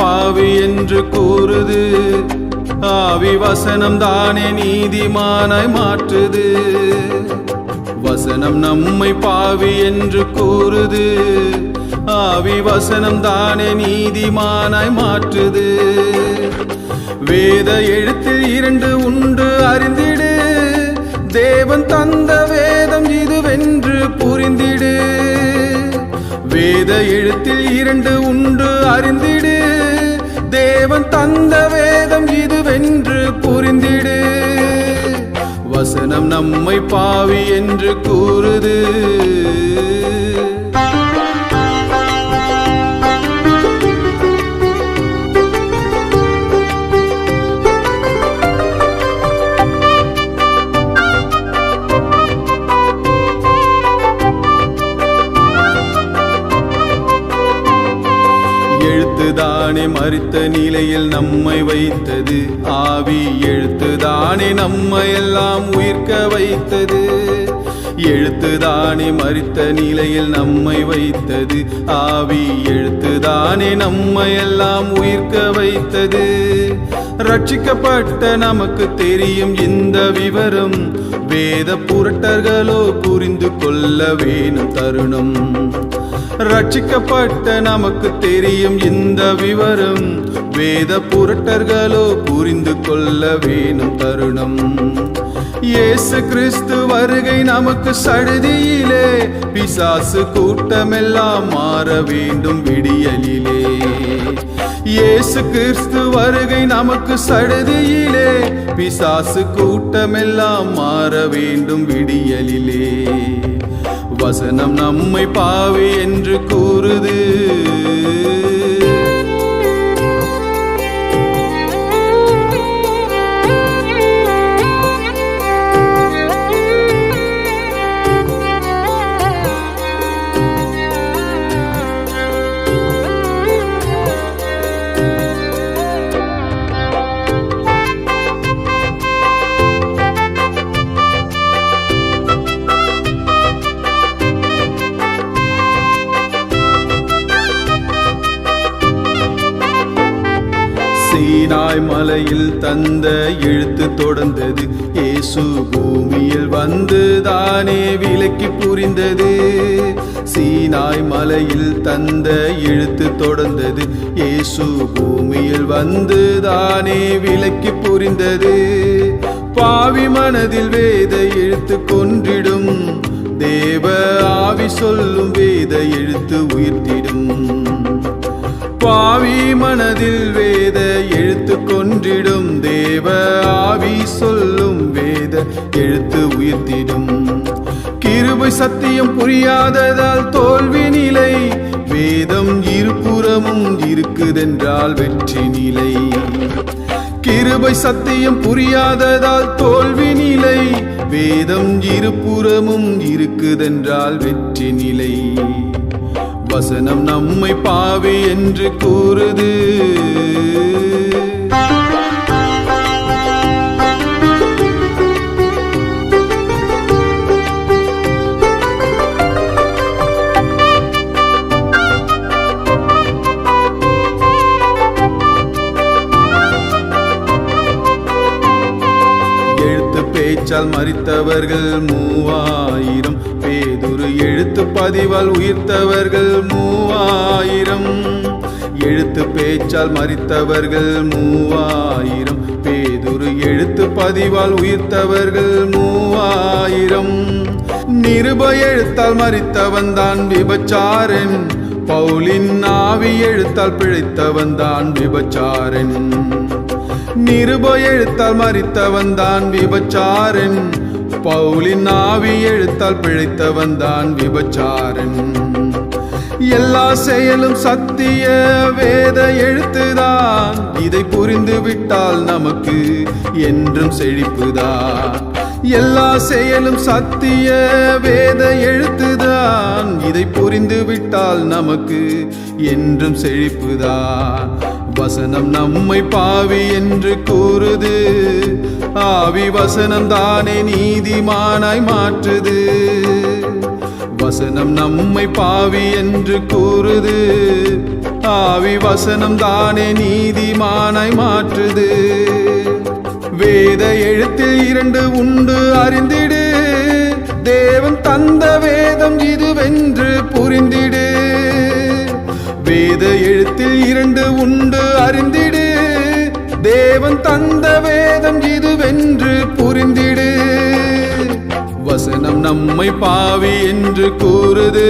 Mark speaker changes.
Speaker 1: பாவி என்று கூறுது. ஆவி வசனம் தானே நீதிமானாய் மாற்றுது. வசனம் நம்மை பாவி என்று கூறுது. ஆவி வசனம் தானே நீதிமானாய் மாற்றுது. வேத எழுத்தில் 2 உண்டு அறிந்திடு. தேவன் தந்த வேதம் இதுவென்று புரிந்திடு. வேத எழுத்தில் 2 உண்டு அறிந்திடு. தேவன் தந்த வேதம் இதுவென்று புரிந்திடு. வசனம் நம்மை பாவி என்று கூறுது. எழுத்துதானே மரித்த நிலையில் நம்மை வைத்தது. ஆவி எழுத்துதானே நம்மை எல்லாம் உயிர்க்க வைத்தது. எழுத்துதானே மரித்த நிலையில் நம்மை வைத்தது. ஆவி எழுத்துதானே நம்மை எல்லாம் உயிர்க்க வைத்தது. ரட்சிக்கப்பட்ட நமக்கு தெரியும் இந்த விவரம். வேத புரட்டர்களோ புரிந்து கொள்ள வேணும் தருணம். ரட்சிக்கப்பட்ட நமக்கு தெரியும் இந்த விவரம். வேத புரட்டர்களோ புரிந்து கொள்ள வேணும் தருணம். இயேசு கிறிஸ்து வருகை நமக்கு சடுதியிலே. பிசாசு கூட்டமெல்லாம் மாற வேண்டும் விடியலிலே. இயேசு கிறிஸ்து வருகை நமக்கு சடுதியிலே. பிசாசு கூட்டமெல்லாம் மாற வேண்டும் விடியலிலே. வசனம் நம்மை பாவி என்று கூறுது. சீனாய் மலையில் தந்த எழுத்து தொடர்ந்தது. இயேசு பூமியில் வந்து தானே விலக்கி புரிந்தது. சீனாய் மலையில் தந்த எழுத்து தொடர்ந்தது. இயேசு பூமியில் வந்து தானே விலக்கி புரிந்தது. பாவி மனதில் வேத எழுத்து கொன்றிடும். தேவ ஆவி சொல்லும் வேத எழுத்து உயிர்த்திடும். பாவி மனதில் வேத எழுத்து கொன்றிடும். தேவ ஆவி சொல்லும் வேத எழுத்து உயிர்த்திடும். கிருபை சத்தியம் புரியாததால் தோல்வி நிலை. வேதம் இருபுறமும் இருக்குதென்றால் வெற்றி நிலை. கிருபை சத்தியம் புரியாததால் தோல்வி நிலை. வேதம் இருபுறமும் இருக்குதென்றால் வெற்றி நிலை. வசனம் நம்மை பாவி என்று கூறுது. எழுத்து பேச்சால் மரித்தவர்கள் 3000. பேதுரு எழுத்து பதிவால் உயிர்த்தவர்கள் 3000. எழுத்து பேச்சால் மரித்தவர்கள் 3000. பேதுரு எழுத்து பதிவால் உயிர்த்தவர்கள் 3000. நிருப எழுத்தால் மரித்தவன் தான் விபச்சாரன். பவுலின் ஆவி எழுத்தால் பிழைத்தவன் தான் விபச்சாரன். நிருப எழுத்தால் மரித்தவன் தான் விபச்சாரன். பவுலின் ஆவி எழுத்தால் பிழைத்தவன் தான் விபச்சாரன். எல்லா செயலும் சத்திய வேத எழுத்துதான். இதை புரிந்து விட்டால் நமக்கு என்றும் செழிப்புதான். எல்லா செயலும் சத்திய வேத எழுத்துதான். இதை புரிந்து விட்டால் நமக்கு என்றும் செழிப்புதான். வசனம் நம்மை பாவி என்று கூறுது. ஆவி வசனம் தானே நீதிமானாய் மாற்றுது. வசனம் நம்மை பாவி என்று கூறுது. ஆவி வசனம் தானே நீதிமானாய் மாற்றுது. வேத எழுத்தில் 2 உண்டு அறிந்திடு, தேவன் தந்த வேதம் இதுவென்று புரிந்திடு. வேத எழுத்தில் 2 உண்டு அறிந்திடு, தேவன் தந்த வேதம் இதுவென்று புரிந்திடு. வசனம் நம்மை பாவி என்று கூறுது,